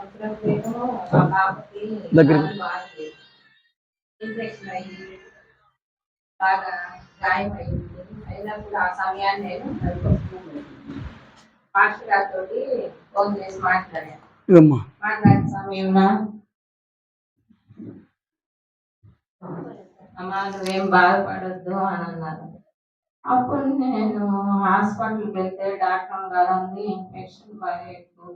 అప్పుడప్పుడేమో ఆ పాపకి ఇన్ఫెక్షన్ అయ్యి బాగా గాయం అయింది. అయినప్పుడు ఆ సమయాన్ని నేను మాస్టర్ గారితో ఫోన్ చేసి మాట్లాడాను. మాట్లాడిన సమయంలో అమ్మా నువ్వేం బాధపడద్దు అని అన్నారు. అప్పుడు నేను హాస్పిటల్కి వెళ్తే డాక్టర్ గారు అంది ఇన్ఫెక్షన్ బాగా ఎక్కువ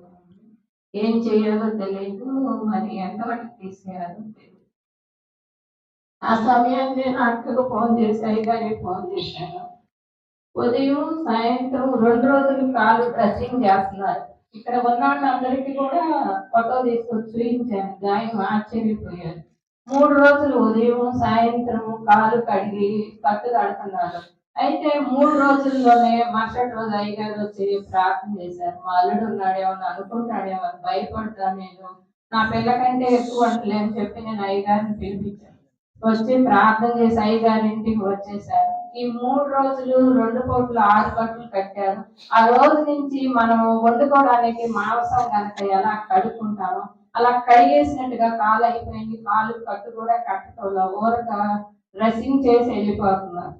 ఏం చేయాలో తెలియదు, మరి ఎంతవరకు తీసేయాలో తెలియదు. ఆ సమయాన్ని అక్కకు ఫోన్ చేసి అయ్యగారికి ఫోన్ చేశాను. ఉదయం సాయంత్రం 2 రోజులు కాలు డ్రెస్సింగ్ చేస్తున్నారు. ఇక్కడ ఉన్న వాళ్ళందరికీ కూడా ఫోటో తీసుకొచ్చి చూపించాను. గాయం ఆశ్చర్యపోయారు. 3 రోజులు ఉదయం సాయంత్రం కాలు కడిగి కట్టు కడుతున్నారు. అయితే 3 రోజుల్లోనే మరుసటి రోజు అయ్యగారు వచ్చి ప్రార్థన చేశారు. మా అల్లుడు ఉన్నాడేమో అనుకుంటాడేమో భయపడతా నేను నా పిల్లకంటే ఎక్కువ అని చెప్పి నేను అయ్యగారిని పిలిపించాను. వచ్చి ప్రార్థన చేసి అయ్యగారి ఇంటికి వచ్చేసారు. ఈ 3 రోజులు 2 పూట్ల 6 కట్లు కట్టారు. ఆ రోజు నుంచి మనం వండుకోవడానికి మాంసం కనుక ఎలా కడుక్కుంటామో అలా కడిగేసినట్టుగా కాలు అయిపోయింది. కాలు కట్టు కూడా కట్టడంలో ఊరక డ్రెస్సింగ్ చేసి వెళ్ళిపోతున్నారు.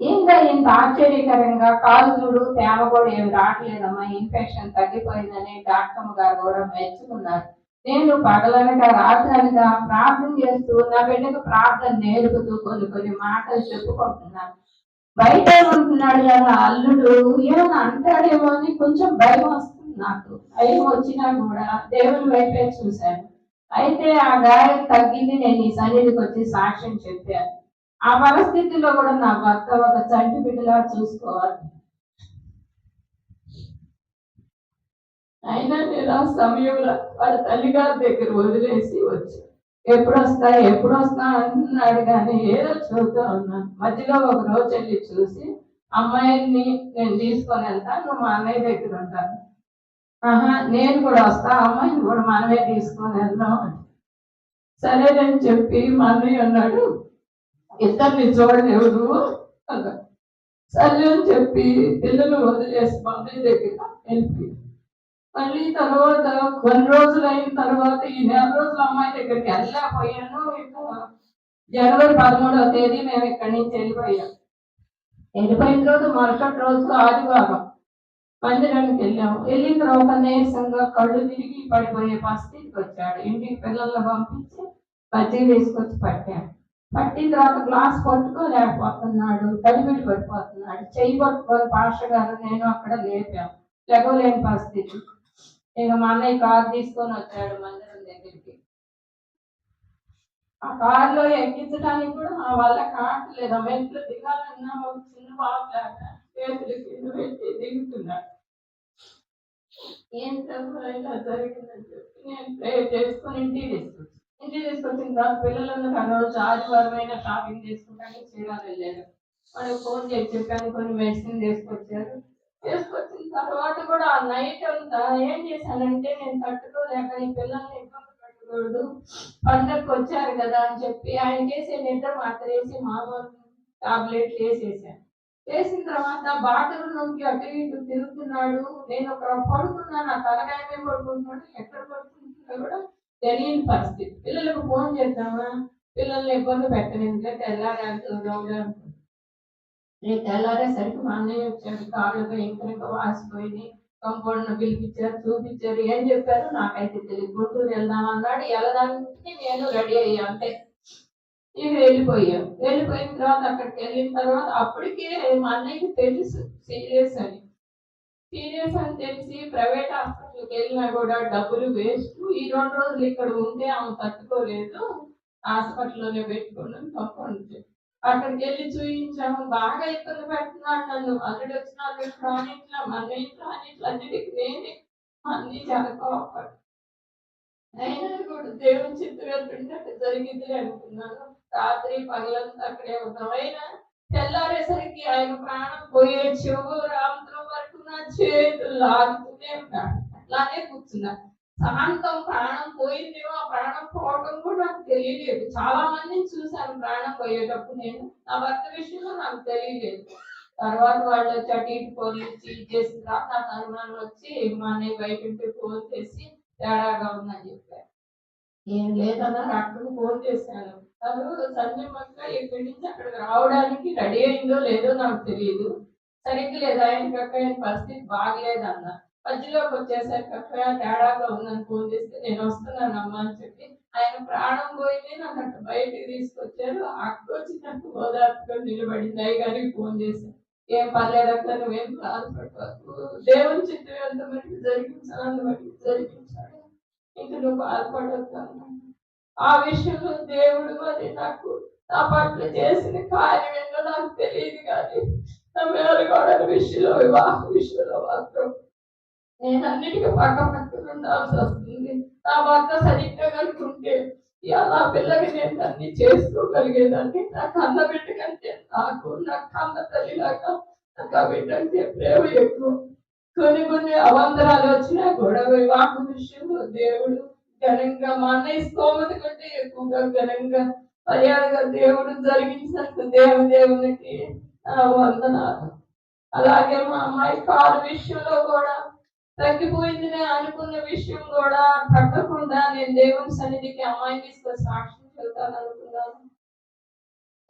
ఇంకా ఇంత ఆశ్చర్యకరంగా కాలు చూడు తేమ కూడా ఏం రావట్లేదమ్మా, ఇన్ఫెక్షన్ తగ్గిపోయిందని డాక్టర్ గారు కూడా మెచ్చుకున్నారు. నేను పగలనగా రాత్రనగా ప్రార్థన చేస్తూ నా బిడ్డకు ప్రార్థన నేర్పుతూ కొన్ని మాటలు చెప్పుకుంటున్నాను. బయట ఉంటున్నాడు కదా అల్లుడు ఏమన్నా అంటాడేమో అని కొంచెం భయం వస్తుంది. నాకు భయం వచ్చినా కూడా దేవుని వైపే చూశాను. అయితే ఆ గాయం తగ్గింది. నేను ఈ సన్నిధికి వచ్చి సాక్ష్యం చెప్పాను. ఆ పరిస్థితిలో కూడా నా భర్త ఒక చంటి బిడ్డలా చూసుకోవాలి. అయినా నేను ఆ సమయంలో వాళ్ళ తల్లిగారి దగ్గర వదిలేసి వచ్చి ఎప్పుడు వస్తా అంటున్నాడు. కానీ ఏదో చూస్తూ ఉన్నాను. మధ్యలో ఒక రోజు వెళ్ళి చూసి అమ్మాయిని నేను తీసుకొని వెళ్తాను, నువ్వు మా అన్నయ్య దగ్గర ఉంటాను. నేను కూడా వస్తా, అమ్మాయిని కూడా మనమే తీసుకొని వెళ్దాం. సరేనని చెప్పి మా అన్నయ్య అన్నాడు, ఇద్దరిని చూడలేవు నువ్వు అన్నాడు. సరే అని చెప్పి పిల్లలు వదిలేసి మమ్మీ దగ్గర వెళ్ళి మళ్ళీ తర్వాత కొన్ని రోజులు అయిన తర్వాత ఈ 4 రోజుల అమ్మాయి దగ్గరికి వెళ్ళలేకపోయాను. జనవరి 13వ తేదీ మేము ఇక్కడి నుంచి వెళ్ళిపోయాం. వెళ్ళిపోయిన రోజు మరుసటి రోజు ఆదివారం మందిరానికి వెళ్ళాము. వెళ్ళిన తర్వాత నీరసంగా కళ్ళు తిరిగి పడిపోయే పరిస్థితికి వచ్చాడు. ఇంటికి పిల్లల్లో పంపించి మజ్జిగ తీసుకొచ్చి పట్టాను. పట్టిన తర్వాత గ్లాస్ పట్టుకోలేకపోతున్నాడు, తడిబిడి పడిపోతున్నాడు. చెయ్యి పట్టుకొని పాస్టర్ గారు నేను అక్కడ లేపాము. లేవలేని పరిస్థితి. ఇక మా అన్నయ్య కారు తీసుకొని వచ్చాడు మందిరం దగ్గరికి. ఆ కారులో ఎక్కించడానికి కూడా మా వల్ల కావట్లేదు. మెట్లు దిగాలన్నా ఒక చిన్న బాబు లాగా చేతులు కింద పెట్టి దిగుతున్నాడు. ఏం ఇలా జరిగిందని చెప్పి నేను ప్రేయర్ చేసుకొని ఇంటికి తీసుకొచ్చిన తర్వాత పిల్లలందరూ ఆ రోజు ఆదివారమైన షాపింగ్ చేసుకుంటానికి చీరాలు వెళ్ళారు. వాళ్ళకి ఫోన్ చేసి చెప్పాను, కొన్ని మెడిసిన్ తీసుకొచ్చారు. తీసుకొచ్చిన తర్వాత కూడా ఆ నైట్ అంతా ఏం చేశానంటే నేను తట్టుకోలేక ఈ పిల్లల్ని ఇబ్బంది పెట్టకూడదు, పండగకి వచ్చారు కదా అని చెప్పి ఆయన చేసే నిద్ర మాత్రం వేసి మామూలు టాబ్లెట్లు వేసేసాను. వేసిన తర్వాత బాత్రూంలోకి అటు ఇటు తిరుగుతున్నాడు. నేను ఒక పడుకున్నాను, ఆ తలగాయమే పడుకుంటున్నాడు, ఎక్కడ పడుకుంటున్నా కూడా తెలియని పరిస్థితి. పిల్లలకు ఫోన్ చేద్దామా, పిల్లల్ని ఇబ్బంది పెట్టలేదు, తెల్లారి నేను తెల్లారేసరికి మా అన్నయ్య వచ్చాడు. కాళ్ళు భయంకరంగా వాసిపోయింది. కంపౌండ్ పిలిపించారు, చూపించారు. ఏం చెప్పారు నాకైతే తెలియదు. గుంటూరు వెళ్దాం అన్నాడు. వెళ్ళడానికి నేను రెడీ అయ్యా అంతే. ఇక వెళ్ళిపోయాం. వెళ్ళిపోయిన తర్వాత అక్కడికి వెళ్ళిన తర్వాత అప్పటికే మా అన్నయ్యకి తెలుసు సీరియస్ అని తెలిసి ప్రైవేట్ హాస్పిటల్కి వెళ్ళినా కూడా డబ్బులు వేస్ట్. ఈ 2 రోజులు ఇక్కడ ఉంటే ఆమె తట్టుకోలేదు, హాస్పిటల్లోనే పెట్టుకున్నాను పంపండి. అక్కడికి వెళ్ళి చూపించాము. బాగా ఇబ్బంది పెడుతున్నాడు నన్ను. అల్లుడు వచ్చిన అల్లుడు రానిట్లా, మన ఇంట్లో అన్నిట్లో అన్నిటికి నేనే అన్ని చాలా కోపడు. అయినా కూడా దేవుని చిత్తం వెళ్తుంటే జరిగింది అనుకున్నాను. రాత్రి పగలంతా అక్కడే ఉన్నాం. అయినా తెల్లారేసరికి ఆయన ప్రాణం పోయే రాత్రం వరకు నా చేతులు లాగుతూనే ఉన్నాడు. అట్లానే కూర్చున్నా. శాంతం ప్రాణం పోయిందేమో, ఆ ప్రాణం పోవడం కూడా నాకు తెలియలేదు. చాలా మందిని చూశాను ప్రాణం పోయేటప్పుడు. నేను నా భర్త విషయంలో నాకు తెలియలేదు. తర్వాత వాళ్ళు వచ్చి అటు ఇటు పోలీసు చేసిన తర్వాత నాకు అనుమానం వచ్చి మా అన్నయ్య బయట ఫోన్ చేసి తేడాగా ఉందని చెప్పారు. ఏం లేదన్నారు. అక్కకు ఫోన్ చేశాను. తను సంజయమ్మక్క ఇక్కడి నుంచి అక్కడికి రావడానికి రెడీ అయిందో లేదో నాకు తెలియదు. సరిగ్గా లేదు ఆయనకి అక్క ఆయన పరిస్థితి బాగలేదన్న. మధ్యలోకి వచ్చేసరికి అక్క తేడాగా ఉందని ఫోన్ చేస్తే నేను వస్తున్నాను అమ్మ అని చెప్పి ఆయన ప్రాణం పోయి నన్ను అక్కడ బయటికి తీసుకొచ్చారు. అక్క వచ్చి నాకు ఓదార్పుగా నిలబడింది. అయ్యగారికి ఫోన్ చేశాను. ఏం పర్లేదు అక్క, నువ్వేం బాధపడతావు, దేవుని చిత్తం ఎంత మటుకు జరిగించాలని మటుకు జరిగించాడు, ఇంక నువ్వు బాధపడొద్దు అన్నాను. ఆ విషయంలో దేవుడు మరి నాకు నా పట్ల చేసిన కార్యం ఏంటో నాకు తెలియదు, కానీ నా మేలుకోవడం విషయంలో, వివాహ విషయంలో మాత్రం నేను అన్నిటికీ పక్కన ఉండాల్సి వస్తుంది. నా భర్త సరిగ్గా కనుకుంటే నా పిల్లకి నేను అన్ని చేసుకోగలిగేదాన్ని. నా కన్న బిడ్డ కంటే నాకు నా కన్న తల్లిలాగా నాకు ఆ బిడ్డ అంటే ప్రేమ ఎక్కువ. కొన్ని అవంతరాలు వచ్చినా కూడా వివాహ విషయంలో దేవుడు ఘనంగా, మా అన్నయ్య స్తోమత కంటే ఎక్కువగా ఘనంగా మర్యాదగా దేవుడు జరిగించినట్టు దేవునికి వందనాలు. అలాగే మా అమ్మాయి కారు విషయంలో కూడా తగ్గిపోయింది అనుకున్న విషయం కూడా తగ్గకుండా నేను దేవుని సన్నిధికి అమ్మాయిని తీసుకొని సాక్ష్యం చెబుతాను అనుకున్నాను,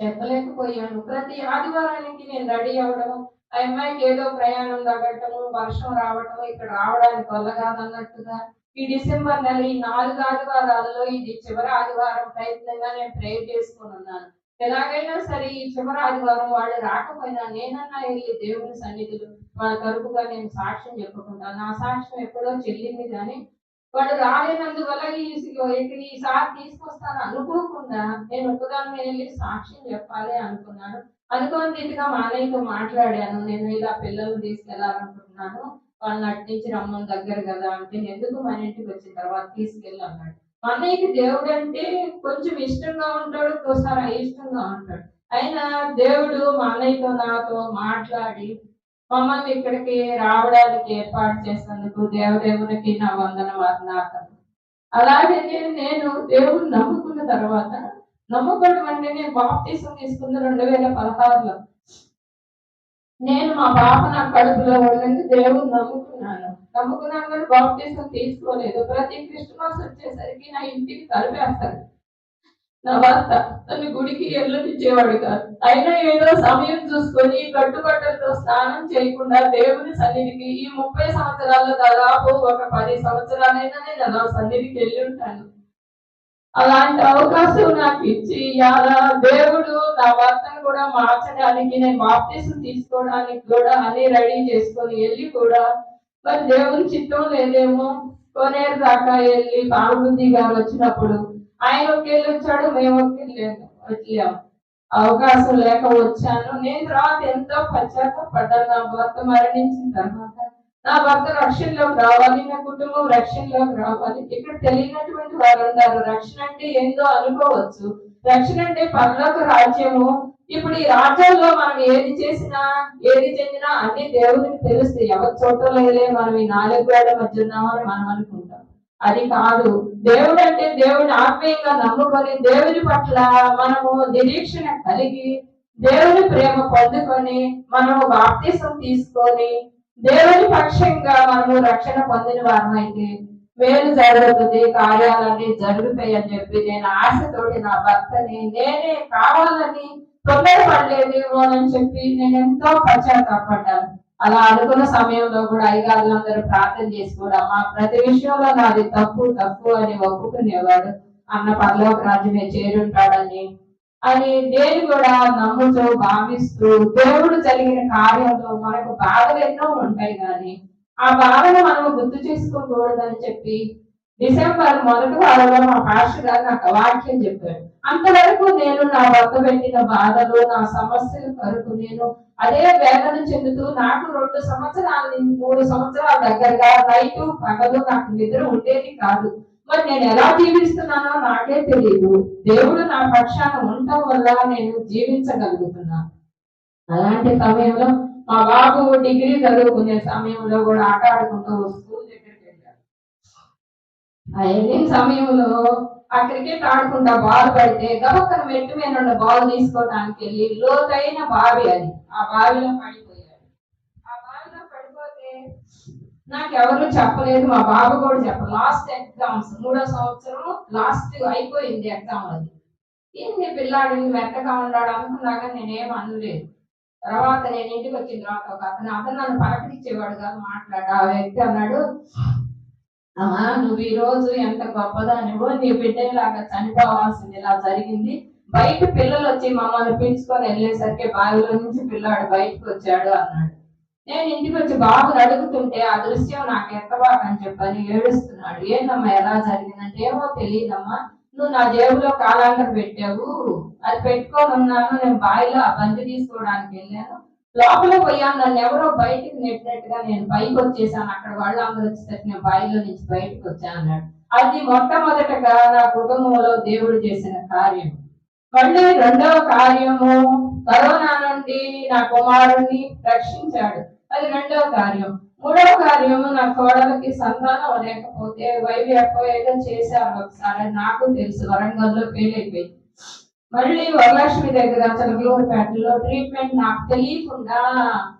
చెప్పలేకపోయాను. ప్రతి ఆదివారానికి నేను రెడీ అవ్వడం, ఆ అమ్మాయికి ఏదో ప్రయాణం తగ్గటము, వర్షం రావటం, ఇక్కడ రావడానికి వల్ల కాదన్నట్టుగా ఈ డిసెంబర్ నెల ఈ 4 ఆదివారాల్లో ఇది చివరి ఆదివారం ప్రయత్నంగా నేను ప్రేయర్ చేసుకుని ఉన్నాను. ఎలాగైనా సరే ఈ చివరి ఆదివారం వాళ్ళు రాకపోయినా నేనన్నా వెళ్ళి దేవుని సన్నిధిలో వాళ్ళ తరపుగా నేను సాక్ష్యం చెప్పుకుంటాను. నా సాక్ష్యం ఎప్పుడో చెల్లింది, కానీ వాళ్ళు రాలేనందువల్ల ఈసారి తీసుకొస్తాను అనుకోకుండా నేను ఒక్కదాన్ని వెళ్ళి సాక్ష్యం చెప్పాలి అనుకున్నాను. అనుకోని రీతిగా మా అన్నయ్యతో మాట్లాడాను. నేను ఇలా పిల్లల్ని తీసుకెళ్లాలనుకుంటున్నాను, వాళ్ళని అట్టించి రమ్మని దగ్గర కదా అంటే, ఎందుకు మన ఇంటికి వచ్చిన తర్వాత తీసుకెళ్ళి అన్నాడు. మా అన్నయ్యకి దేవుడు అంటే కొంచెం ఇష్టంగా ఉంటాడు, ఒకసారి అయిష్టంగా ఉంటాడు. అయినా దేవుడు మా అన్నయ్యతో నాతో మాట్లాడి మమ్మల్ని ఇక్కడికి రావడానికి ఏర్పాటు చేసినందుకు దేవదేవునికి నా వందన వర్ణాలు. అలాగే నేను దేవుడిని నమ్ముకున్న తర్వాత, నమ్మకం అంటే నేను బాప్తీసం తీసుకుంది 2016లో. నేను మా పాప నా కడుపులో ఉండండి దేవుడిని నమ్ముకున్నాను కానీ బాప్తీసం తీసుకోలేదు. ప్రతి క్రిస్మస్ వచ్చేసరికి నా ఇంటికి తరిపేస్తాడు నా భర్త. తన గుడికి వెళ్ళనిచ్చేవాడు కాదు. అయినా ఏదో సమయం చూసుకొని కట్టుబట్టలతో స్నానం చేయకుండా దేవుని సన్నిధికి ఈ 30 సంవత్సరాల్లో దాదాపు ఒక 10 సంవత్సరాలైనా నేను అలా సన్నిధికి వెళ్ళి ఉంటాను. అలాంటి అవకాశం నాకు ఇచ్చి అలా దేవుడు నా భర్తను కూడా మార్చడానికి, నేను బాప్తీసం తీసుకోవడానికి కూడా అన్ని రెడీ చేసుకొని వెళ్ళి కూడా మరి దేవుని చిత్తం లేదేమో కొనేరు దాకా వెళ్ళి పాల్బుద్ధి గారు వచ్చినప్పుడు ఆయన ఒకేళ్ళు వచ్చాడు, మేము వచ్చాము. అవకాశం లేక వచ్చాను. నేను తర్వాత ఎంతో పశ్చాత్తపడ్డాను. నా భర్త మరణించిన తర్వాత నా భర్త రక్షణలోకి రావాలి, నా కుటుంబం రక్షణలోకి రావాలి. ఇక్కడ తెలియనటువంటి వారు ఉన్నారు. రక్షణ అంటే ఏందో అనుకోవచ్చు. రక్షణ అంటే పరలోక రాజ్యము. ఇప్పుడు ఈ రాజ్యాల్లో మనం ఏది చేసినా ఏది చెందినా అన్ని దేవునికి తెలుస్తాయి. ఎవరి చోటలేదే మనం ఈ 4 గోడల మధ్య ఉన్నామని మనం అనుకుంటాం. అది కాదు. దేవుడు అంటే దేవుని ఆత్మీయంగా నమ్ముకొని దేవుని పట్ల మనము నిరీక్షణ కలిగి దేవుని ప్రేమ పొందుకొని మనము బాప్తీసం తీసుకొని దేవుని పక్షంగా మనము రక్షణ పొందిన వారమైతే మేలు జరుగుతుంది, కార్యాలన్నీ జరుగుతాయి అని చెప్పి నేను ఆశతోటి నా భర్తని నేనే కావాలని తొందరపడలేదు అని చెప్పి నేను ఎంతో పశ్చాత్తాపడ్డాను. అలా అనుకున్న సమయంలో కూడా అయ్యగారులందరూ ప్రార్థన చేసి కూడా మా ప్రతి విషయంలో నాది తప్పు అని ఒప్పుకునేవాడు. అన్న పరలోక రాజ్యమే చేరుంటాడని దేని కూడా నమ్ముతూ భావిస్తూ దేవుడు జరిగిన కార్యంలో మనకు బాధలు ఎన్నో ఉంటాయి, కానీ ఆ బాధను మనం గుర్తు చేసుకోకూడదని చెప్పి డిసెంబర్ 1వ వారంలో మా పాస్టర్ గారు నాకు వాక్యం చెప్పాడు. అంతవరకు నేను నా భర్త పెట్టిన బాధలు, నా సమస్యల కొరకు నేను అదే వేదన చెందుతూ నాకు 2 సంవత్సరాల 3 సంవత్సరాల దగ్గరగా నైటు పగలు నాకు నిద్ర ఉండేది కాదు. మరి నేను ఎలా జీవిస్తున్నానో నాకే తెలియదు. దేవుడు నా పక్షాన ఉండటం వల్ల నేను జీవించగలుగుతున్నాను. అలాంటి సమయంలో మా బాబు డిగ్రీ చదువుకునే సమయంలో కూడా ఆట ఆడుకుంటూ స్కూల్ దగ్గరికి వెళ్ళాడు. ఆ వెళ్ళిన సమయంలో ఆ క్రికెట్ ఆడుకుంటా బాల్ పడితే గబక్కన మెట్టు మీద ఉన్న బాల్ తీసుకోవడానికి వెళ్ళి లోతైన బావి, అది ఆ బావిలో పడిపోయాడు. ఆ బావిలో పడిపోతే నాకు ఎవరు చెప్పలేదు, మా బాబు కూడా చెప్పలేదు. లాస్ట్ ఎగ్జామ్స్ 3వ సంవత్సరం లాస్ట్ అయిపోయింది ఎగ్జామ్. అది ఏంటి పిల్లాడు మెత్తగా ఉన్నాడు అనుకున్నాక నేనేం అనలేదు. తర్వాత నేను ఇంటికి వచ్చిన తర్వాత ఒక అతను నన్ను పలకరించేవాడు కాదు, మాట్లాడు. ఆ వ్యక్తి అన్నాడు, అమ్మా నువ్వు ఈ రోజు ఎంత గొప్పదానివో, నీ బిడ్డలాగా చనిపోవాల్సింది ఇలా జరిగింది. బయట పిల్లలు వచ్చి మమ్మల్ని పిలుచుకొని వెళ్ళేసరికి బావిలో నుంచి పిల్లాడు బయటకు వచ్చాడు అన్నాడు. నేను ఇంటికి వచ్చి బాబుని అడుగుతుంటే ఆ దృశ్యం నాకు ఎత్తబాకని చెప్పని ఏడుస్తున్నాడు. ఏందమ్మా ఎలా జరిగిందంటే, ఏమో తెలియదమ్మా, నువ్వు నా జేబులో కాలాంటర్ పెట్టావు, అది పెట్టుకొని ఉన్నాను. నేను బావిలో ఆ బంతి తీసుకోవడానికి వెళ్ళాను, లోపల పోయాను, నన్ను ఎవరో బయటికి నెట్టినట్టుగా నేను పైకి వచ్చేసాను. అక్కడ వాళ్ళందరూ వచ్చేసరికి నేను బావిలో నుంచి బయటకు వచ్చాను అన్నాడు. అది మొట్టమొదటగా నా కుటుంబంలో దేవుడు చేసిన కార్యం. మళ్ళీ రెండవ కార్యము, కరోనా నుండి నా కుమారుణ్ణి రక్షించాడు. అది రెండవ కార్యం. మూడవ కార్యము, నా కోడలకి సంతానం లేకపోతే వైవిఎఫ్ ఏదో చేశారు ఒకసారి, నాకు తెలుసు, వరంగల్లో ఫెయిల్ అయిపోయింది. మళ్ళీ వరలక్ష్మి దగ్గర చిలకలూరుపేటలో ట్రీట్మెంట్ నాకు తెలియకుండా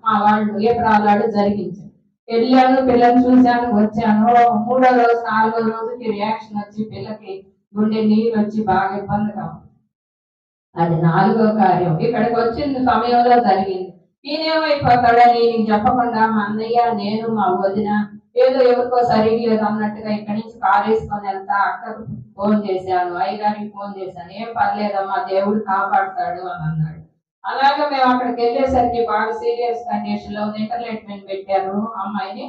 మా వాళ్ళు ఏప్రాలాడు జరిగించారు. వెళ్ళాను, పిల్లలు చూశాను, వచ్చాను. 3వ రోజు 4వ రోజుకి రియాక్షన్ వచ్చి పిల్లకి గుండె నీరు వచ్చి బాగా ఇబ్బందిగా ఉంది. అది 4వ కార్యం. ఇక్కడికి వచ్చిన సమయంలో జరిగింది. ఈయనేమైపోతాడని నీకు చెప్పకుండా మా అన్నయ్య, నేను, మా వదిన ఏదో ఎవరికో సరిగ్లేదు అన్నట్టుగా ఇక్కడి నుంచి కారు వేసుకొని వెళ్తా. అక్కకు ఫోన్ చేశాను, అయ్యగారికి ఫోన్ చేశాను, ఏం పర్లేదమ్మా దేవుడు కాపాడుతాడు అని అన్నాడు. అలాగే మేము అక్కడికి వెళ్ళేసరికి బాగా సీరియస్ కండిషన్ లో ఇంటర్లేట్మెంట్ పెట్టారు అమ్మాయిని.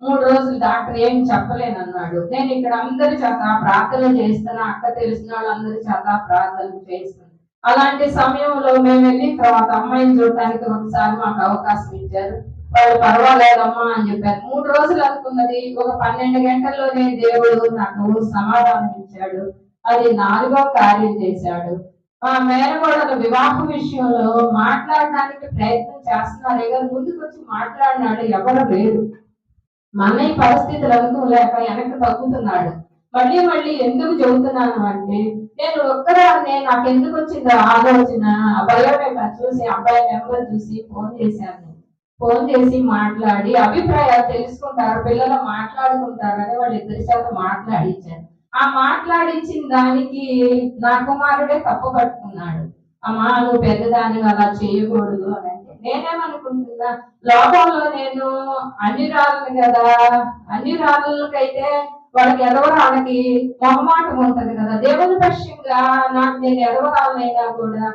3 రోజులు డాక్టర్ ఏం చెప్పలేనన్నాడు. నేను ఇక్కడ అందరి చేత ప్రార్థన చేస్తున్నా, అక్క తెలిసిన వాళ్ళు అందరి చేత ప్రార్థన చేస్తున్నాను. అలాంటి సమయంలో మేము వెళ్ళిన తర్వాత అమ్మాయిని చూడటానికి ఒకసారి మాకు అవకాశం ఇచ్చారు. వాళ్ళు పర్వాలేదమ్మా అని చెప్పారు. 3 రోజులు అనుకున్నది ఒక 12 గంటల్లోనే దేవుడు నాకు సమాధానం ఇచ్చాడు. అది 4వ కార్యం చేశాడు. మా మేనగోడల వివాహం విషయంలో మాట్లాడడానికి ప్రయత్నం చేస్తున్నారు కానీ ముందుకు వచ్చి మాట్లాడినాడు ఎవరు లేరు. మా అన్నయ్య పరిస్థితులు అనుకోలేక వెనక్కి తగ్గుతున్నాడు. మళ్ళీ మళ్ళీ ఎందుకు చెబుతున్నాను అంటే, నేను ఒక్కదాన్నే నాకు ఎందుకు వచ్చిందో ఆలోచన, బయోడేటా చూసి అబ్బాయి నెంబర్ చూసి ఫోన్ చేశాను. ఫోన్ చేసి మాట్లాడి అభిప్రాయాలు తెలుసుకుంటారు, పిల్లలు మాట్లాడుకుంటారని వాళ్ళిద్దరి చేత మాట్లాడించాను. ఆ మాట్లాడించిన దానికి నా కుమారుడే తప్పు పట్టుకున్నాడు. అమ్మా నువ్వు పెద్దదాన్ని అలా చేయకూడదు అని అంటే, నేనేమనుకుంటున్నా, లోకంలో నేను అన్ని రాళ్ళను కదా, అన్ని రాళ్ళకైతే వాళ్ళకి ఎదవరాళ్ళకి మొహమాటం ఉంటది కదా. దేవుని పక్షంగా నాకు నేను ఎదవరాలైనా కూడా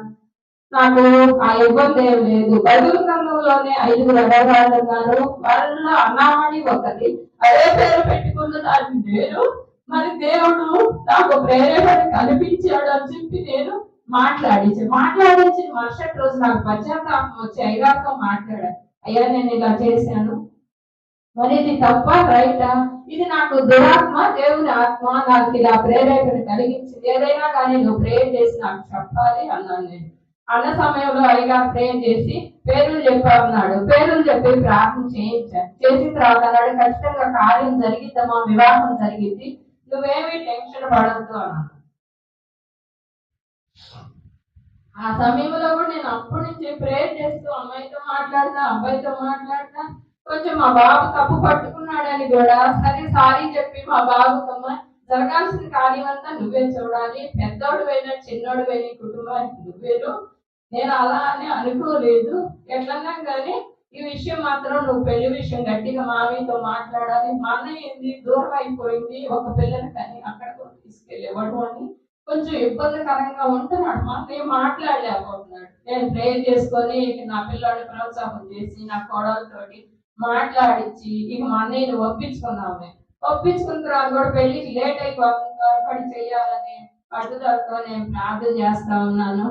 నాకు ఆ ఇబ్బంది ఏం లేదు. బైబిల్ గ్రంథంలోనే 5 ఎదవరాళ్ళు ఉన్నారు, వాళ్ళ అన్నామణి ఒకటి. అదే పేరు పెట్టుకున్న దాన్ని నేను, మరి దేవుడు నాకు ప్రేరేపణ కనిపించాడు అని చెప్పి నేను మాట్లాడించిన మరుసటి రోజు నాకు పశ్చాత్తాపం వచ్చి అయ్యగారితో మాట్లాడాను. అయ్యా నేను ఇలా చేశాను, మరి ఇది తప్ప రైటా? ఇది నాకు దురాత్మ, దేవుని ఆత్మ నాకు ఇలా ప్రేరేపణ కలిగించింది. ఏదైనా కానీ నువ్వు ప్రేయర్ చేసి నాకు చెప్పాలి అన్నాను. నేను అన్న సమయంలో అయ్యగారు ప్రేయర్ చేసి పేర్లు చెప్పాలన్నాడు. పేర్లు చెప్పి ప్రార్థన చేయించాను. చేసిన తర్వాత అన్నాడు, ఖచ్చితంగా కార్యం జరిగిద్దమ్మా, వివాహం జరిగింది, నువ్వేమీ టెన్షన్ పడద్దు అన్నాడు. ఆ సమయంలో కూడా నేను అప్పటి నుంచి ప్రేయర్ చేస్తూ అమ్మాయితో మాట్లాడతా, అబ్బాయితో మాట్లాడతా. కొంచెం మా బాబు తప్పు పట్టుకున్నాడని కూడా సరే సారీ చెప్పి మా బాబుకమ్మ జరగాల్సిన కార్యం అంతా నువ్వే చూడాలి, పెద్దోడు అయినా చిన్నోడు అయిన కుటుంబానికి నువ్వేను, నేను అలా అని అనుకోలేదు. ఎట్లన్నా కానీ ఈ విషయం మాత్రం నువ్వు పెళ్లి విషయం గట్టిగా మామయ్యతో మాట్లాడాలి. మా అన్నయ్య ఏంది దూరం అయిపోయింది, ఒక పిల్లని కానీ అక్కడికి తీసుకెళ్ళేవాడు అని కొంచెం ఇబ్బందికరంగా ఉంటున్నాడు. మా అన్నయ్య మాట్లాడలేకపోతున్నాడు. నేను ప్రేయర్ చేసుకొని నా పిల్లాడిని ప్రోత్సాహం చేసి నా కోడలతోటి మాట్లాడించి ఇక మా అన్నయ్యని ఒప్పించుకున్నాము. ఒప్పించుకున్న తర్వాత కూడా పెళ్లికి లేట్ అయిపోతుంది, త్వరపడి చెయ్యాలని పట్టుదలతో నేను ప్రార్థన చేస్తా ఉన్నాను.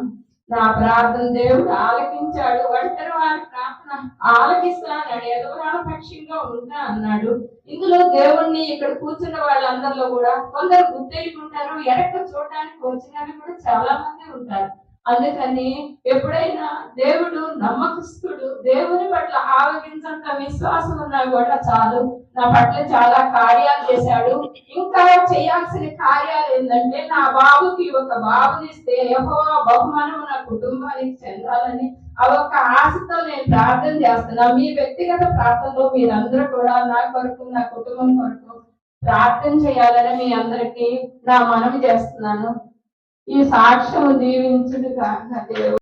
నా ప్రార్థన దేవుడు ఆలకించాడు. ఒంటరి వారి ప్రార్థన ఆలకిస్తానన్నాడు, ఎదురాల పక్షంగా ఉంటా అన్నాడు. ఇందులో దేవుణ్ణి ఇక్కడ కూర్చున్న వాళ్ళందరిలో కూడా కొందరు గుర్తెలుకుంటారు, ఎడక చూడడానికి వచ్చిన కూడా చాలా మంది ఉంటారు. అందుకని ఎప్పుడైనా దేవుడు నమ్మకస్తుడు, దేవుని పట్ల ఆవగించంత విశ్వాసం ఉన్నా కూడా చాలు, నా పట్ల చాలా కార్యాలు చేశాడు, ఇంకా చేయాల్సిన కార్యాలు ఏంటంటే నా బాబుకి ఒక బాబునిస్తే యెహోవా బహుమానం నా కుటుంబానికి చెందాలని ఆ ఒక ఆశతో నేను ప్రార్థన చేస్తున్నా. మీ వ్యక్తిగత ప్రార్థనలో మీరందరూ కూడా నా కొరకు, నా కుటుంబం కొరకు ప్రార్థన చేయాలని మీ అందరికీ నా మనవి చేస్తున్నాను. ఈ సాక్ష్యం దీవించుడుగా దేవుడు.